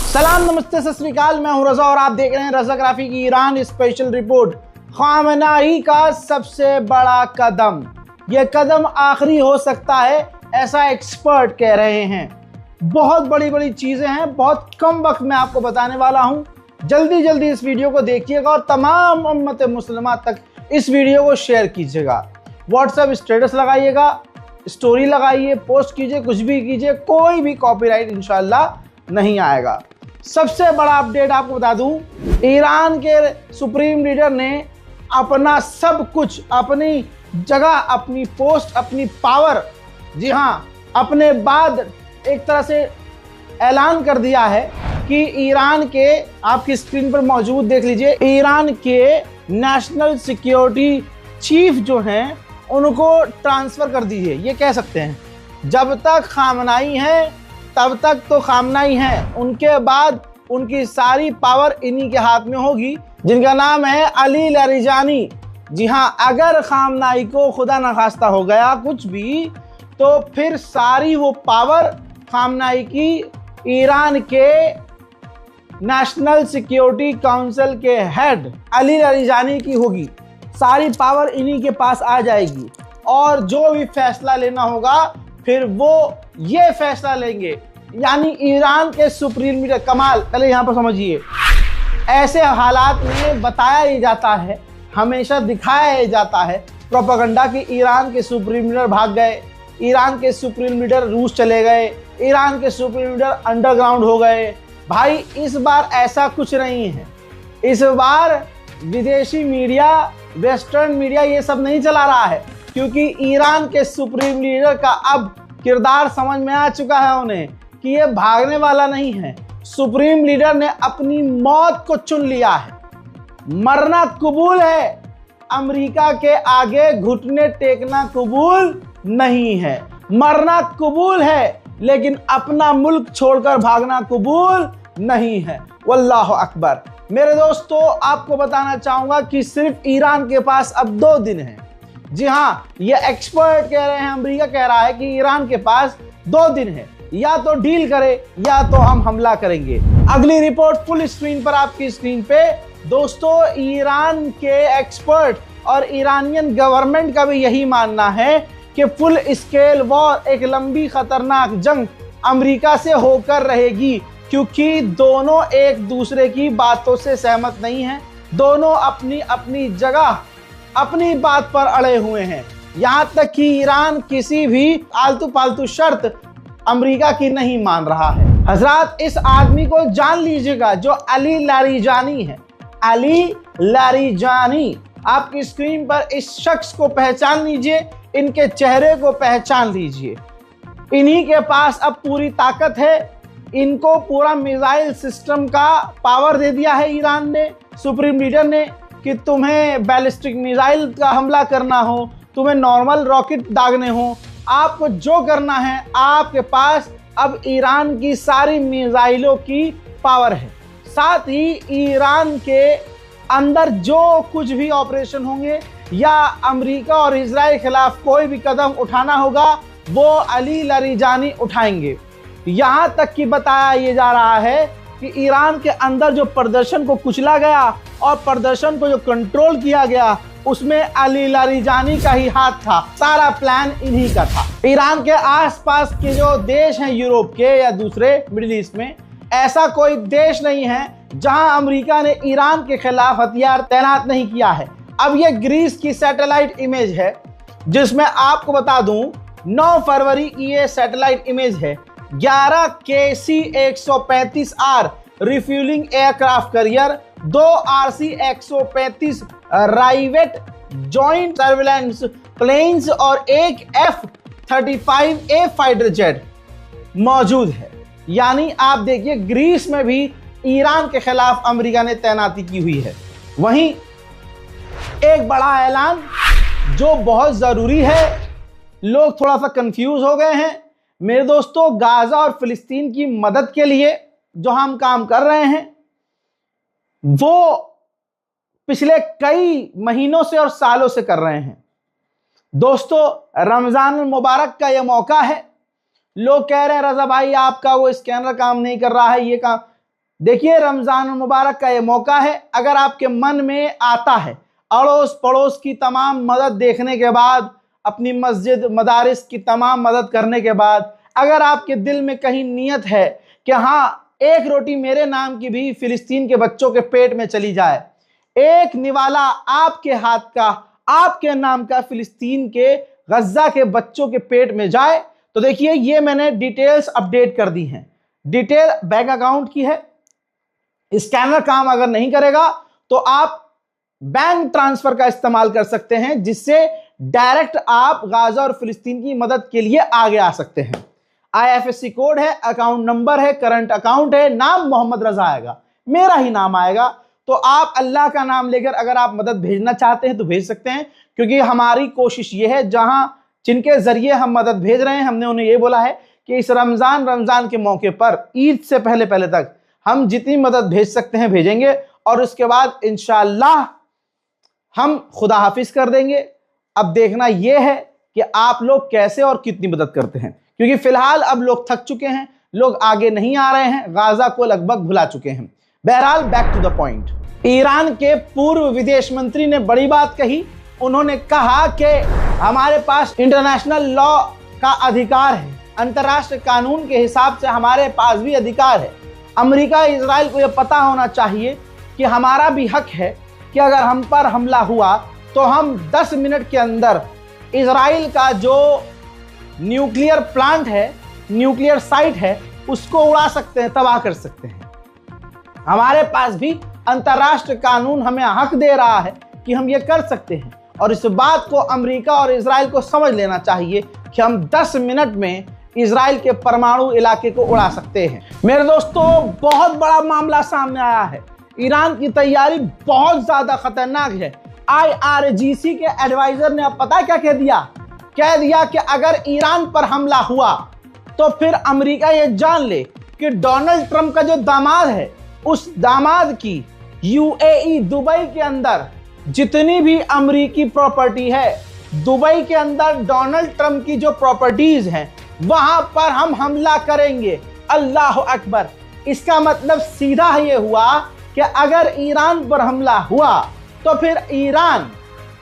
सलाम, नमस्ते, सत श्री अकाल। मैं हूं रजा और आप देख रहे हैं रजा ग्राफी की ईरान स्पेशल रिपोर्ट। खामनेई का सबसे बड़ा कदम, यह कदम आखिरी हो सकता है, ऐसा एक्सपर्ट कह रहे हैं। बहुत बड़ी बड़ी चीजें हैं, बहुत कम वक्त में आपको बताने वाला हूं। जल्दी जल्दी इस वीडियो को देखिएगा और तमाम उम्मत मुस्लिमा तक इस वीडियो को शेयर कीजिएगा। व्हाट्सएप स्टेटस लगाइएगा, स्टोरी लगाइए, पोस्ट कीजिए, कुछ भी कीजिए, कोई भी कॉपीराइट इंशाल्लाह नहीं आएगा। सबसे बड़ा अपडेट आपको बता दूं, ईरान के सुप्रीम लीडर ने अपना सब कुछ, अपनी जगह, अपनी पोस्ट, अपनी पावर, जी हाँ, अपने बाद एक तरह से ऐलान कर दिया है कि ईरान के, आपकी स्क्रीन पर मौजूद देख लीजिए, ईरान के नेशनल सिक्योरिटी चीफ जो हैं उनको ट्रांसफर कर दीजिए। ये कह सकते हैं जब तक खामनेई है तब तक तो खामनेई है, उनके बाद उनकी सारी पावर इन्हीं के हाथ में होगी, जिनका नाम है अली लारिजानी। जी हाँ, अगर खामनेई को खुदा न खास्ता हो गया कुछ भी, तो फिर सारी वो पावर खामनेई की ईरान के नेशनल सिक्योरिटी काउंसिल के हेड अली लारिजानी की होगी। सारी पावर इन्हीं के पास आ जाएगी और जो भी फैसला लेना होगा फिर वो ये फैसला लेंगे। यानी ईरान के सुप्रीम लीडर, कमाल, पहले यहाँ पर समझिए, ऐसे हालात में बताया ही जाता है, हमेशा दिखाया ही जाता है प्रोपेगेंडा कि ईरान के सुप्रीम लीडर भाग गए, ईरान के सुप्रीम लीडर रूस चले गए, ईरान के सुप्रीम लीडर अंडरग्राउंड हो गए। भाई इस बार ऐसा कुछ नहीं है। इस बार विदेशी मीडिया, वेस्टर्न मीडिया ये सब नहीं चला रहा है, क्योंकि ईरान के सुप्रीम लीडर का अब किरदार समझ में आ चुका है उन्हें कि ये भागने वाला नहीं है। सुप्रीम लीडर ने अपनी मौत को चुन लिया है, मरना कबूल है, अमेरिका के आगे घुटने टेकना कबूल नहीं है। मरना कबूल है लेकिन अपना मुल्क छोड़कर भागना कबूल नहीं है। वल्लाहु अकबर। मेरे दोस्तों, आपको बताना चाहूंगा कि सिर्फ ईरान के पास अब 2 दिन है। जी हाँ, ये एक्सपर्ट कह रहे हैं, अमेरिका कह रहा है कि ईरान के पास 2 दिन है, या तो डील करे या तो हम हमला करेंगे। अगली रिपोर्ट फुल स्क्रीन पर, आपकी स्क्रीन पे। दोस्तों, ईरान के एक्सपर्ट और ईरानियन गवर्नमेंट का भी यही मानना है कि फुल स्केल वॉर, एक लंबी खतरनाक जंग अमेरिका से होकर रहेगी, क्योंकि दोनों एक दूसरे की बातों से सहमत नहीं हैं। दोनों अपनी अपनी जगह, अपनी बात पर अड़े हुए हैं। यहां तक कि ईरान किसी भी आलतू पालतू शर्त अमेरिका की नहीं मान रहा है। हजरात, इस आदमी को जान लीजिएगा जो अली लारिजानी है। अली लारिजानी, आपकी स्क्रीन पर इस शख्स को पहचान लीजिए, इनके चेहरे को पहचान लीजिए। इन्हीं के पास अब पूरी ताकत है। इनको पूरा मिसाइल सिस्टम का पावर दे दिया है ईरान ने, सुप्रीम लीडर ने, कि तुम्हें बैलिस्टिक मिसाइल का हमला करना हो, तुम्हें नॉर्मल रॉकेट दागने हो, आपको जो करना है, आपके पास अब ईरान की सारी मिसाइलों की पावर है। साथ ही ईरान के अंदर जो कुछ भी ऑपरेशन होंगे या अमेरिका और इजराइल के खिलाफ कोई भी कदम उठाना होगा, वो अली लारिजानी उठाएंगे। यहां तक कि बताया ये जा रहा है कि ईरान के अंदर जो प्रदर्शन को कुचला गया और प्रदर्शन को जो कंट्रोल किया गया, उसमें अली लारिजानी का ही हाथ था। सारा प्लान इन्हीं का था। ईरान के आसपास के जो देश हैं, यूरोप के या दूसरे मिडिल ईस्ट में, ऐसा कोई देश नहीं है जहां अमेरिका ने ईरान के खिलाफ हथियार तैनात नहीं किया है। अब ये ग्रीस की सैटेलाइट इमेज है, जिसमें आपको बता दूं 9 फरवरी की ये सैटेलाइट इमेज है। 11 KC-135R refuelling aircraft carrier, 2 RC-135 rivet joint surveillance planes और एक F-35A फाइटर जेट मौजूद है। यानी आप देखिए, ग्रीस में भी ईरान के खिलाफ अमेरिका ने तैनाती की हुई है। वहीं एक बड़ा ऐलान जो बहुत जरूरी है, लोग थोड़ा सा कंफ्यूज हो गए हैं। मेरे दोस्तों, गाजा और फिलिस्तीन की मदद के लिए जो हम काम कर रहे हैं, वो पिछले कई महीनों से और सालों से कर रहे हैं। दोस्तों, रमजान मुबारक का यह मौका है। लोग कह रहे हैं रजा भाई आपका वो स्कैनर काम नहीं कर रहा है, ये काम। देखिए, रमजान मुबारक का ये मौका है। अगर आपके मन में आता है, अड़ोस पड़ोस की तमाम मदद देखने के बाद, अपनी मस्जिद मदारिस की तमाम मदद करने के बाद, अगर आपके दिल में कहीं नियत है कि हाँ, एक रोटी मेरे नाम की भी फिलिस्तीन के बच्चों के पेट में चली जाए, एक निवाला आपके हाथ का, आपके नाम का फिलिस्तीन के गज्जा के बच्चों के पेट में जाए, तो देखिए, ये मैंने डिटेल्स अपडेट कर दी हैं। डिटेल बैंक अकाउंट की है। स्कैनर काम अगर नहीं करेगा तो आप बैंक ट्रांसफर का इस्तेमाल कर सकते हैं, जिससे डायरेक्ट आप गाजा और फिलिस्तीन की मदद के लिए आगे आ सकते हैं। IFSC कोड है, अकाउंट नंबर है, करंट अकाउंट है, नाम मोहम्मद रजा आएगा, मेरा ही नाम आएगा। तो आप अल्लाह का नाम लेकर अगर आप मदद भेजना चाहते हैं तो भेज सकते हैं, क्योंकि हमारी कोशिश ये है, जहां जिनके जरिए हम मदद भेज रहे हैं, हमने उन्हें ये बोला है कि इस रमजान के मौके पर, ईद से पहले तक हम जितनी मदद भेज सकते हैं भेजेंगे, और उसके बाद इंशाअल्लाह हम खुदा हाफिज कर देंगे। अब देखना यह है कि आप लोग कैसे और कितनी मदद करते हैं, क्योंकि फिलहाल अब लोग थक चुके हैं, लोग आगे नहीं आ रहे हैं, गाजा को लगभग भुला चुके हैं। बहरहाल, back to the point. Iran के पूर्व विदेश मंत्री ने बड़ी बात कही। उन्होंने कहा कि हमारे पास इंटरनेशनल लॉ का अधिकार है, अंतर्राष्ट्रीय कानून के हिसाब से हमारे पास भी अधिकार है। अमेरिका इजराइल को यह पता होना चाहिए कि हमारा भी हक है कि अगर हम पर हमला हुआ तो हम 10 मिनट के अंदर इजराइल का जो न्यूक्लियर प्लांट है, न्यूक्लियर साइट है, उसको उड़ा सकते हैं, तबाह कर सकते हैं। हमारे पास भी अंतर्राष्ट्रीय कानून हमें हक दे रहा है कि हम ये कर सकते हैं, और इस बात को अमेरिका और इजराइल को समझ लेना चाहिए कि हम 10 मिनट में इजराइल के परमाणु इलाके को उड़ा सकते हैं। मेरे दोस्तों, बहुत बड़ा मामला सामने आया है। ईरान की तैयारी बहुत ज्यादा खतरनाक है। IRGC के एडवाइजर ने अब पता क्या कह दिया कि अगर ईरान पर हमला हुआ तो फिर अमेरिका ये जान ले कि डोनाल्ड ट्रंप का जो दामाद है, उस दामाद की UAE दुबई के अंदर जितनी भी अमेरिकी प्रॉपर्टी है, दुबई के अंदर डोनाल्ड ट्रंप की जो प्रॉपर्टीज हैं, वहां पर हम हमला करेंगे। अल्लाह अकबर। इसका मतलब सीधा ये हुआ कि अगर ईरान पर हमला हुआ तो फिर ईरान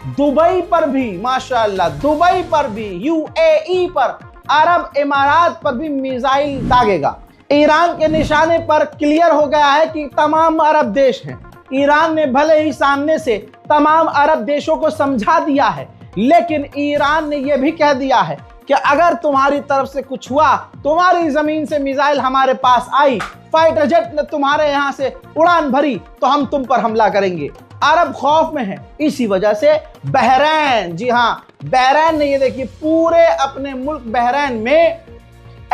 दुबई पर भी, माशाअल्लाह, दुबई पर भी, UAE पर, अरब इमारात पर भी मिसाइल दागेगा। ईरान के निशाने पर क्लियर हो गया है कि तमाम अरब देश हैं। ईरान ने भले ही सामने से तमाम अरब देशों को समझा दिया है, लेकिन ईरान ने यह भी कह दिया है कि अगर तुम्हारी तरफ से कुछ हुआ, तुम्हारी जमीन से मिसाइल हमारे पास आई, फाइटर जेट ने तुम्हारे यहां से उड़ान भरी, तो हम तुम पर हमला करेंगे। अरब खौफ में है। इसी वजह से बहरैन, जी हां, बहरैन ने, ये देखिए, पूरे अपने मुल्क बहरैन में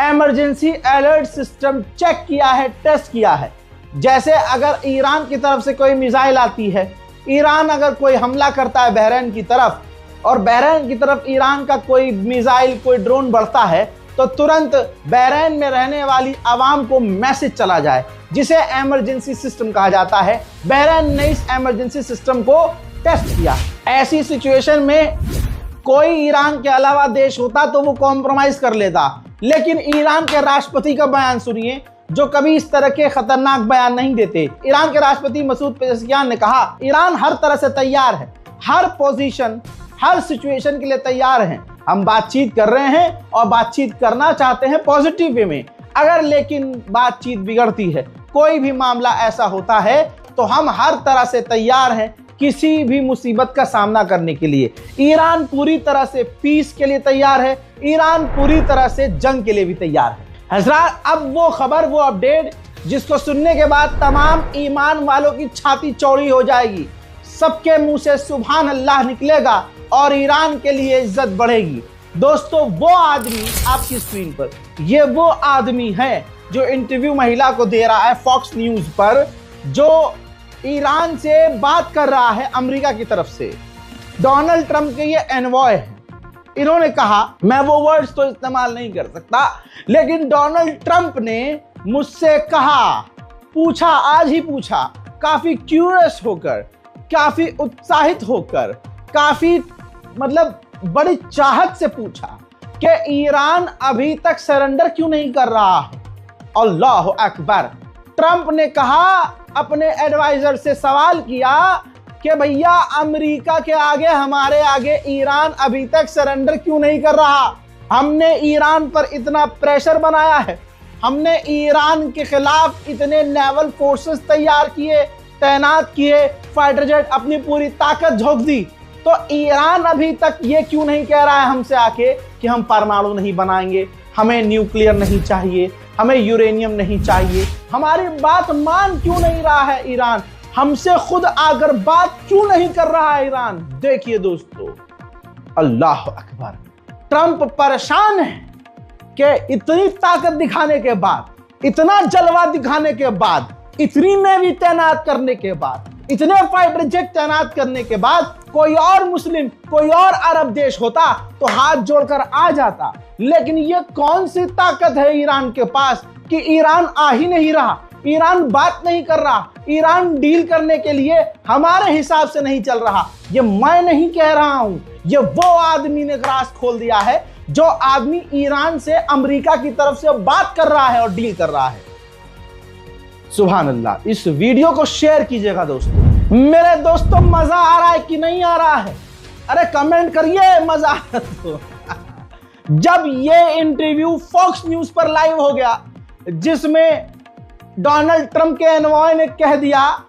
इमरजेंसी अलर्ट सिस्टम चेक किया है, टेस्ट किया है। जैसे अगर ईरान की तरफ से कोई मिसाइल आती है, ईरान अगर कोई हमला करता है बहरैन की तरफ, और बहरैन की तरफ ईरान का कोई मिसाइल, कोई ड्रोन बढ़ता है, तो तुरंत बहरैन में रहने वाली आवाम को मैसेज चला जाए, जिसे इमरजेंसी सिस्टम कहा जाता है। बहरैन ने इस इमरजेंसी सिस्टम को टेस्ट किया। ऐसी सिचुएशन में कोई ईरान के अलावा देश होता तो वो कॉम्प्रोमाइज कर लेता, लेकिन ईरान के राष्ट्रपति का बयान सुनिए, जो कभी इस तरह के खतरनाक बयान नहीं देते। ईरान के राष्ट्रपति मसूद पेज़ेश्कियान ने कहा, ईरान हर तरह से तैयार है, हर पोजीशन, हर सिचुएशन के लिए तैयार हैं। हम बातचीत कर रहे हैं और बातचीत करना चाहते हैं पॉजिटिव वे में। अगर लेकिन बातचीत बिगड़ती है, कोई भी मामला ऐसा होता है, तो हम हर तरह से तैयार हैं किसी भी मुसीबत का सामना करने के लिए। ईरान पूरी तरह से पीस के लिए तैयार है, ईरान पूरी तरह से जंग के लिए भी तैयार है। हज़रात, अब वो खबर, वो अपडेट जिसको सुनने के बाद तमाम ईमान वालों की छाती चौड़ी हो जाएगी, सबके मुंह से सुभान अल्लाह निकलेगा और ईरान के लिए इज्जत बढ़ेगी। दोस्तों, वो आदमी आपकी स्क्रीन पर, ये वो आदमी है जो इंटरव्यू महिला को दे रहा है फॉक्स न्यूज पर, जो ईरान से बात कर रहा है अमेरिका की तरफ से। डोनाल्ड ट्रंप के ये एनवॉय है। इन्होंने कहा, मैं वो वर्ड्स तो इस्तेमाल नहीं कर सकता, लेकिन डोनाल्ड ट्रंप ने मुझसे कहा, पूछा, आज ही पूछा, काफी क्यूरियस होकर, काफी उत्साहित होकर, काफी मतलब बड़ी चाहत से पूछा कि ईरान अभी तक सरेंडर क्यों नहीं कर रहा है। अल्लाह अकबर। ट्रंप ने कहा, अपने एडवाइजर से सवाल किया कि भैया अमेरिका के आगे, हमारे आगे ईरान अभी तक सरेंडर क्यों नहीं कर रहा? हमने ईरान पर इतना प्रेशर बनाया है, हमने ईरान के खिलाफ इतने नेवल फोर्सेस तैयार किए, तैनात किए, फाइटर जेट, अपनी पूरी ताकत झोंक दी, तो ईरान अभी तक ये क्यों नहीं कह रहा है हमसे आके कि हम परमाणु नहीं बनाएंगे, हमें न्यूक्लियर नहीं चाहिए, हमें यूरेनियम नहीं चाहिए? हमारी बात मान क्यों नहीं रहा है ईरान? हमसे खुद आकर बात क्यों नहीं कर रहा है ईरान? देखिए दोस्तों, अल्लाह अकबर, ट्रंप परेशान है कि इतनी ताकत दिखाने के बाद, इतना जलवा दिखाने के बाद, इतनी नेवी तैनात करने के बाद, इतने फाइटर जेट तैनात करने के बाद कोई और मुस्लिम, कोई और अरब देश होता तो हाथ जोड़कर आ जाता। लेकिन ये कौन सी ताकत है ईरान के पास कि ईरान आ ही नहीं रहा, ईरान बात नहीं कर रहा, ईरान डील करने के लिए हमारे हिसाब से नहीं चल रहा। ये मैं नहीं कह रहा हूं, ये वो आदमी ने राज खोल दिया है जो आदमी ईरान से अमेरिका की तरफ से बात कर रहा है और डील कर रहा है। सुभान अल्लाह। इस वीडियो को शेयर कीजिएगा दोस्तों। मेरे दोस्तों, मजा आ रहा है कि नहीं आ रहा है? अरे कमेंट करिए, मजा आ रहा तो। जब ये इंटरव्यू फॉक्स न्यूज पर लाइव हो गया, जिसमें डोनाल्ड ट्रंप के एनवॉय ने कह दिया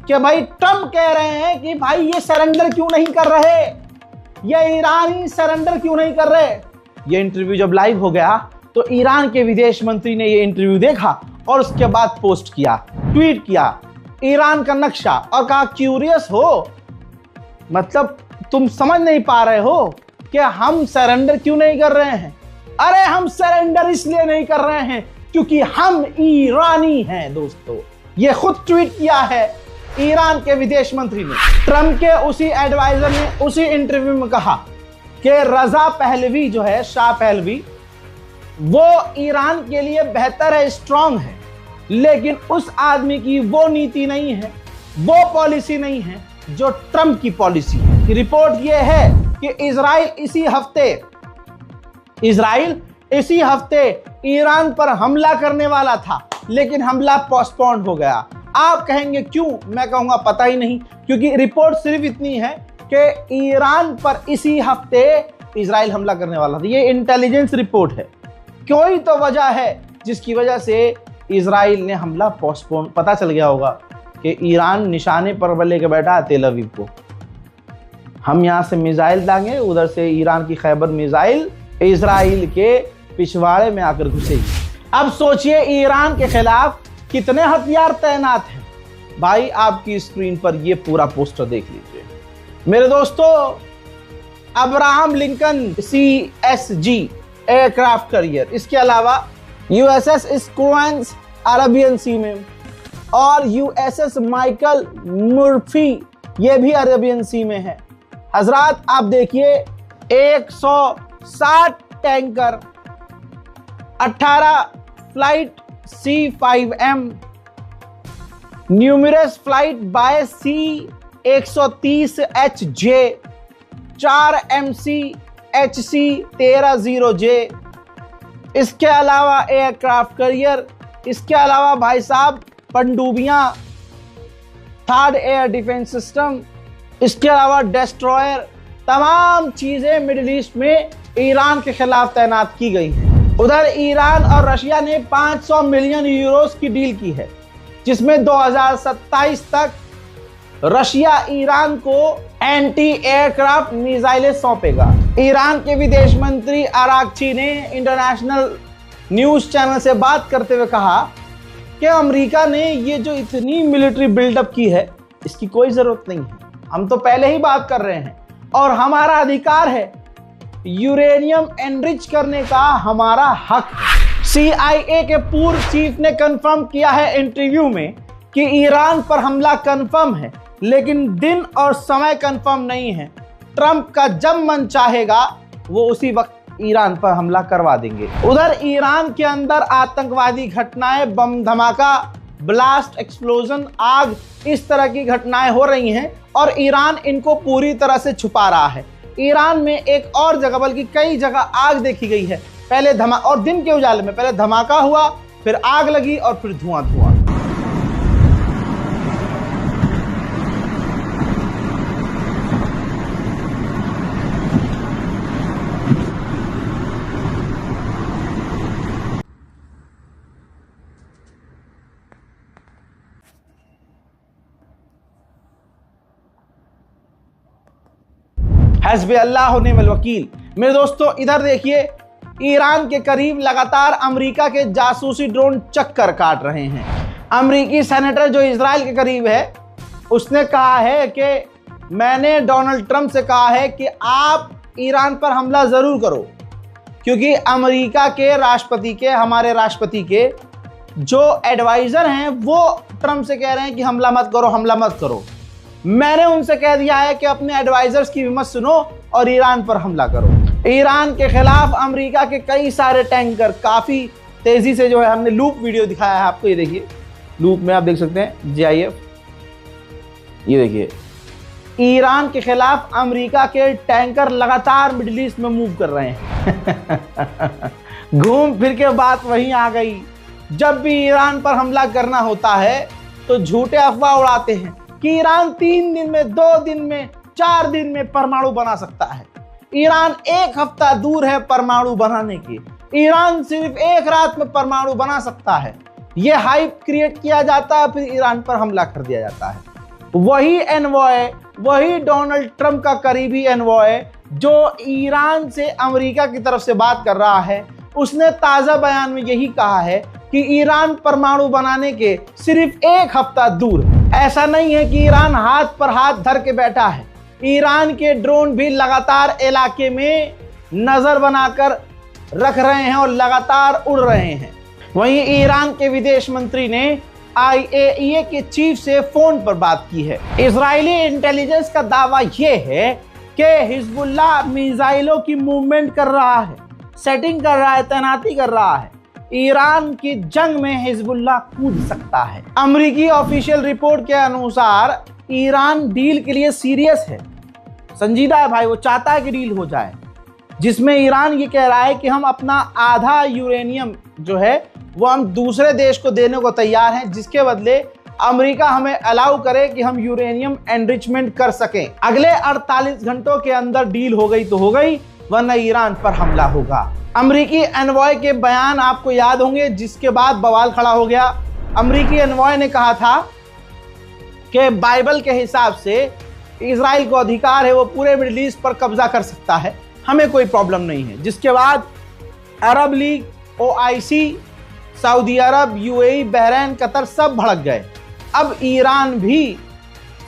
कि भाई, ट्रंप कह रहे हैं कि भाई ये सरेंडर क्यों नहीं कर रहे, ये ईरानी सरेंडर क्यों नहीं कर रहे। ये इंटरव्यू जब लाइव हो गया तो ईरान के विदेश मंत्री ने ये इंटरव्यू देखा और उसके बाद पोस्ट किया, ट्वीट किया ईरान का नक्शा और कहा, क्यूरियस हो, मतलब तुम समझ नहीं पा रहे हो कि हम सरेंडर क्यों नहीं कर रहे हैं? अरे हम सरेंडर इसलिए नहीं कर रहे हैं क्योंकि हम ईरानी हैं दोस्तों। ये खुद ट्वीट किया है ईरान के विदेश मंत्री ने। ट्रंप के उसी एडवाइजर ने उसी इंटरव्यू में कहा कि रजा पहलवी जो है, शाह पहलवी, वो ईरान के लिए बेहतर है, स्ट्रांग है, लेकिन उस आदमी की वो नीति नहीं है, वो पॉलिसी नहीं है जो ट्रंप की पॉलिसी है। रिपोर्ट ये है कि इजराइल इसी हफ्ते ईरान पर हमला करने वाला था, लेकिन हमला पोस्टपोन हो गया। आप कहेंगे क्यों? मैं कहूंगा पता ही नहीं, क्योंकि रिपोर्ट सिर्फ इतनी है कि ईरान पर इसी हफ्ते इजराइल हमला करने वाला था। ये इंटेलिजेंस रिपोर्ट है। कोई तो वजह है जिसकी वजह से इजराइल ने हमला पोस्टपोन, पता चल गया होगा कि ईरान निशाने पर लेके बैठा है तेल अवीव को। हम यहाँ से मिसाइल दांगे, उधर से ईरान की खैबर मिसाइल इजराइल के पिछवाड़े में आकर घुसेगी। अब सोचिए ईरान के खिलाफ कितने हथियार तैनात हैं। भाई आपकी स्क्रीन पर ये पूरा पोस्टर देख लीजिए मेरे दोस्तों। Abraham Lincoln CSG aircraft carrier, इसके अलावा USS स्क्वांस अरेबियन सी में, और USS माइकल मुर्फी, ये भी अरेबियन सी में है। हजरात आप देखिए, 160 tanker, 18 flight C5M, numerous flight by C-130HJ, 4 MC-HC-13-0J, इसके अलावा एयरक्राफ्ट कैरियर, इसके अलावा भाई साहब पनडुब्बियां, थर्ड एयर डिफेंस सिस्टम, इसके अलावा डेस्ट्रॉयर, तमाम चीजें मिडिल ईस्ट में ईरान के खिलाफ तैनात की गई हैं। उधर ईरान और रशिया ने 500 मिलियन यूरोस की डील की है, जिसमें 2027 तक रशिया ईरान को एंटी एयरक्राफ्ट मिसाइलें सौंपेगा। ईरान के विदेश मंत्री अरागची ने इंटरनेशनल न्यूज चैनल से बात करते हुए कहा कि अमेरिका ने ये जो इतनी मिलिट्री बिल्डअप की है, इसकी कोई जरूरत नहीं है। हम तो पहले ही बात कर रहे हैं और हमारा अधिकार है, यूरेनियम एनरिच करने का हमारा हक है। CIA के पूर्व चीफ ने कंफर्म किया है इंटरव्यू में कि ईरान पर हमला कंफर्म है, लेकिन दिन और समय कंफर्म नहीं है। ट्रंप का जब मन चाहेगा वो उसी वक्त ईरान पर हमला करवा देंगे। उधर ईरान के अंदर आतंकवादी घटनाएं, बम धमाका, ब्लास्ट, एक्सप्लोजन, आग, इस तरह की घटनाएं हो रही हैं और ईरान इनको पूरी तरह से छुपा रहा है। ईरान में एक और जगह, बल्कि कई जगह आग देखी गई है। पहले और दिन के उजाले में पहले धमाका हुआ, फिर आग लगी और फिर धुआं। हस्बी अल्लाह व निअमल वकील। मेरे दोस्तों इधर देखिए, ईरान के करीब लगातार अमेरिका के जासूसी ड्रोन चक्कर काट रहे हैं। अमेरिकी सेनेटर जो इजराइल के करीब है, उसने कहा है कि मैंने डोनाल्ड ट्रंप से कहा है कि आप ईरान पर हमला जरूर करो, क्योंकि अमेरिका के राष्ट्रपति के, हमारे राष्ट्रपति के जो एडवाइजर हैं वो ट्रंप से कह रहे हैं कि हमला मत करो, हमला मत करो। मैंने उनसे कह दिया है कि अपने एडवाइजर्स की भी मत सुनो और ईरान पर हमला करो। ईरान के खिलाफ अमेरिका के कई सारे टैंकर काफी तेजी से जो है, हमने लूप वीडियो दिखाया है आपको, ये देखिए लूप में आप देख सकते हैं GIF, ये देखिए ईरान के खिलाफ अमेरिका के टैंकर लगातार मिडिल ईस्ट में मूव कर रहे हैं। घूम फिर के बात वहीं आ गई, जब भी ईरान पर हमला करना होता है तो झूठे अफवाह उड़ाते हैं कि ईरान 3 दिन में, 2 दिन में, 4 दिन में परमाणु बना सकता है। ईरान 1 हफ्ता दूर है परमाणु बनाने के। ईरान सिर्फ 1 रात में परमाणु बना सकता है। यह हाइप क्रिएट किया जाता है, फिर ईरान पर हमला कर दिया जाता है। वही एनवॉय, वही डोनाल्ड ट्रंप का करीबी एनवॉय जो ईरान से अमेरिका की तरफ से बात कर रहा है, उसने ताजा बयान में यही कहा है कि ईरान परमाणु बनाने के सिर्फ 1 हफ्ता दूर है। ऐसा नहीं है कि ईरान हाथ पर हाथ धर के बैठा है। ईरान के ड्रोन भी लगातार इलाके में नजर बनाकर रख रहे हैं और लगातार उड़ रहे हैं। वहीं ईरान के विदेश मंत्री ने IAEA के चीफ से फोन पर बात की है। इजरायली इंटेलिजेंस का दावा यह है कि हिजबुल्लाह मिसाइलों की मूवमेंट कर रहा है, सेटिंग कर रहा है, तैनाती कर रहा है। ईरान की जंग में हिजबुल्लाह कूद सकता है। अमेरिकी ऑफिशियल रिपोर्ट के अनुसार ईरान डील के लिए सीरियस है, संजीदा है भाई। वो चाहता है कि डील हो जाए, जिसमें ईरान ये कह रहा है कि हम अपना आधा यूरेनियम जो है वो हम दूसरे देश को देने को तैयार हैं, जिसके बदले अमेरिका हमें अलाउ करे कि हम यूरेनियम एनरिचमेंट कर सकें। अगले 48 घंटों के अंदर डील हो गई तो हो गई, वरना ईरान पर हमला होगा। अमेरिकी एनवॉय के बयान आपको याद होंगे, जिसके बाद बवाल खड़ा हो गया। अमेरिकी एनवॉय ने कहा था कि बाइबल के हिसाब से इजराइल को अधिकार है, वो पूरे मिडिल ईस्ट पर कब्जा कर सकता है, हमें कोई प्रॉब्लम नहीं है। जिसके बाद अरब लीग, OIC, सऊदी अरब, UAE, बहरीन, कतर सब भड़क गए। अब ईरान भी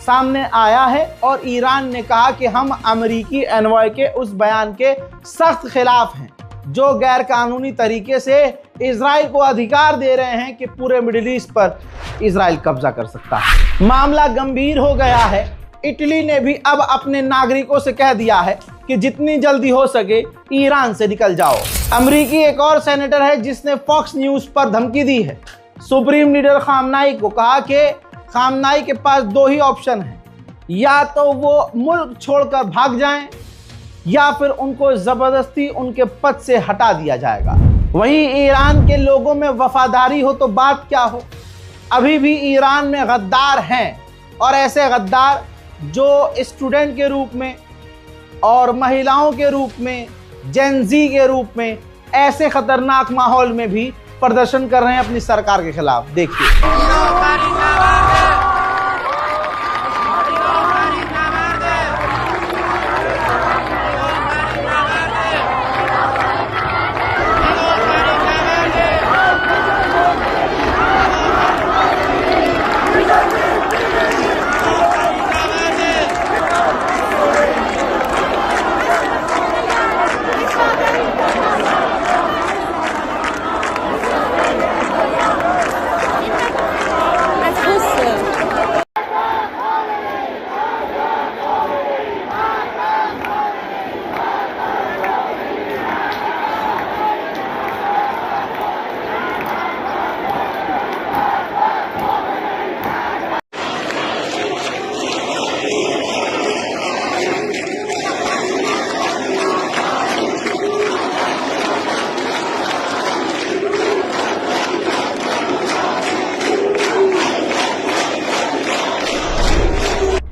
सामने आया है और ईरान ने कहा कि हम अमेरिकी एनवॉय के उस बयान के सख्त खिलाफ हैं, जो गैर कानूनी तरीके से इजराइल को अधिकार दे रहे हैं कि पूरे मिडिल ईस्ट पर इजराइल कब्जा कर सकता है। मामला गंभीर हो गया है। इटली ने भी अब अपने नागरिकों से कह दिया है कि जितनी जल्दी हो सके ईरान से निकल जाओ। अमेरिकी एक और सेनेटर है जिसने फॉक्स न्यूज पर धमकी दी है। सुप्रीम लीडर खामनाई को कहा कि खामनाई के पास 2 ही ऑप्शन है, या तो वो मुल्क छोड़कर भाग जाएं या फिर उनको जबरदस्ती उनके पद से हटा दिया जाएगा। वहीं ईरान के लोगों में वफादारी हो तो बात क्या हो, अभी भी ईरान में गद्दार हैं, और ऐसे गद्दार जो स्टूडेंट के रूप में और महिलाओं के रूप में, जेनजी के रूप में ऐसे खतरनाक माहौल में भी प्रदर्शन कर रहे हैं अपनी सरकार के खिलाफ। देखिए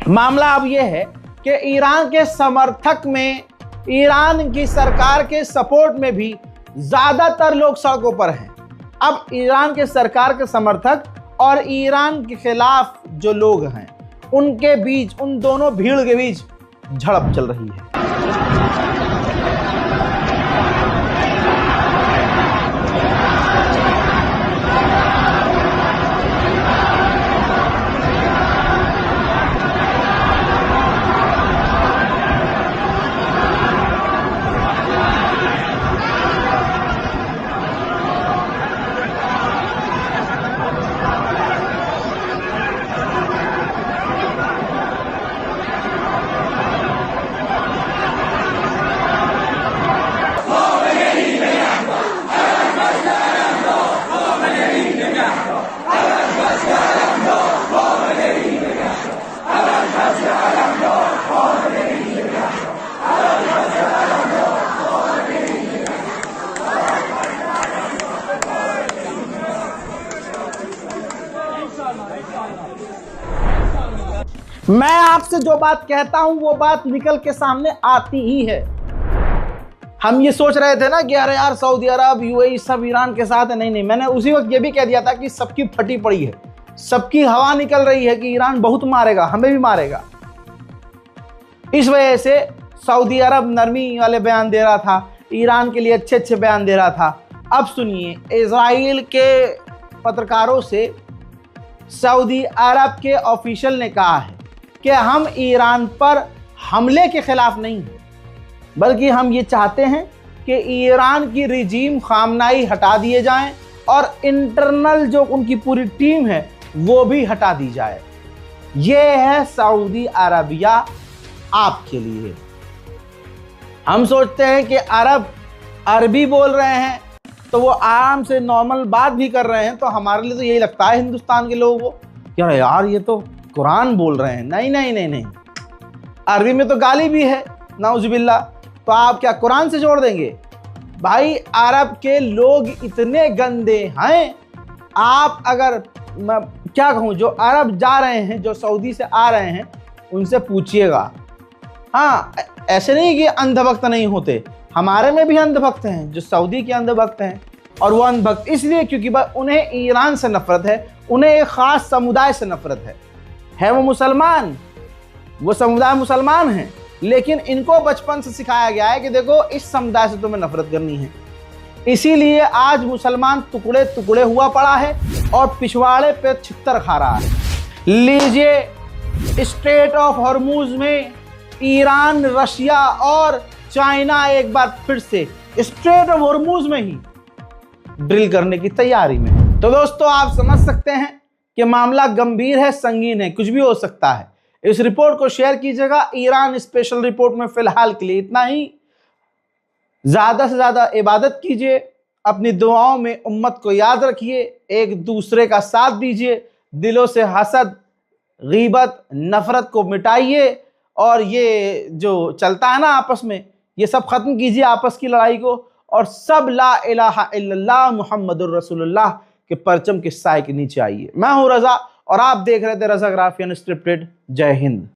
मामला अब यह है कि ईरान के समर्थक में, ईरान की सरकार के सपोर्ट में भी ज्यादातर लोग सड़कों पर हैं। अब ईरान के सरकार के समर्थक और ईरान के खिलाफ जो लोग हैं, उनके बीच, उन दोनों भीड़ के बीच झड़प चल रही है। मैं आपसे जो बात कहता हूं वो बात निकल के सामने आती ही है। हम ये सोच रहे थे ना कि अरे यार सऊदी अरब यूएई सब ईरान के साथ है। नहीं, मैंने उसी वक्त ये भी कह दिया था कि सबकी फटी पड़ी है, सबकी हवा निकल रही है कि ईरान बहुत मारेगा, हमें भी मारेगा। इस वजह से सऊदी अरब नरमी वाले बयान दे रहा था, ईरान के लिए अच्छे अच्छे बयान दे रहा था। अब सुनिए, इजराइल के पत्रकारों से सऊदी अरब के ऑफिशियल ने कहा है कि हम ईरान पर हमले के खिलाफ नहीं हैं, बल्कि हम ये चाहते हैं कि ईरान की रिजीम खामनाई हटा दिए जाएं और इंटरनल जो उनकी पूरी टीम है वो भी हटा दी जाए। ये है सऊदी अरबिया आपके लिए। हम सोचते हैं कि अरब अरबी बोल रहे हैं तो वो आराम से नॉर्मल बात भी कर रहे हैं, तो हमारे लिए तो यही लगता है हिंदुस्तान के लोगों को यार ये तो कुरान बोल रहे हैं। नहीं, अरबी में तो गाली भी है, नाउजुबिल्ला। तो आप क्या कुरान से जोड़ देंगे? भाई अरब के लोग इतने गंदे हैं। आप अगर मैं क्या कहूँ, जो अरब जा रहे हैं, जो सऊदी से आ रहे हैं, उनसे पूछिएगा। हाँ, ऐसे नहीं कि अंधभक्त नहीं होते, हमारे में भी अंधभक्त हैं जो सऊदी के अंधभक्त हैं। और वो अंधभक्त इसलिए क्योंकि उन्हें ईरान से नफरत है, उन्हें एक खास समुदाय से नफरत है वो मुसलमान, वो समुदाय मुसलमान हैं, लेकिन इनको बचपन से सिखाया गया है कि देखो इस समुदाय से तुम्हें नफरत करनी है। इसीलिए आज मुसलमान टुकड़े टुकड़े हुआ पड़ा है और पिछवाड़े पे छितर खा रहा है। लीजिए, स्ट्रेट ऑफ हॉर्मुज में ईरान, रशिया और चाइना एक बार फिर से स्ट्रेट ऑफ हॉर्मुज में ही ड्रिल करने की तैयारी में। तो दोस्तों, आप समझ सकते हैं कि मामला गंभीर है, संगीन है, कुछ भी हो सकता है। इस रिपोर्ट को शेयर कीजिएगा। ईरान स्पेशल रिपोर्ट में फिलहाल के लिए इतना ही। ज्यादा से ज्यादा इबादत कीजिए, अपनी दुआओं में उम्मत को याद रखिए, एक दूसरे का साथ दीजिए, दिलों से हसद, गीबत, नफरत को मिटाइए और ये जो चलता है ना आपस में, ये सब खत्म कीजिए, आपस की लड़ाई को, और सब ला इलाहा इल्लल्लाह मुहम्मदुर रसूलुल्लाह के परचम के साए के नीचे आइए। मैं हूं रजा और आप देख रहे थे रज़ाग्राफी अनस्क्रिप्टेड। जय हिंद।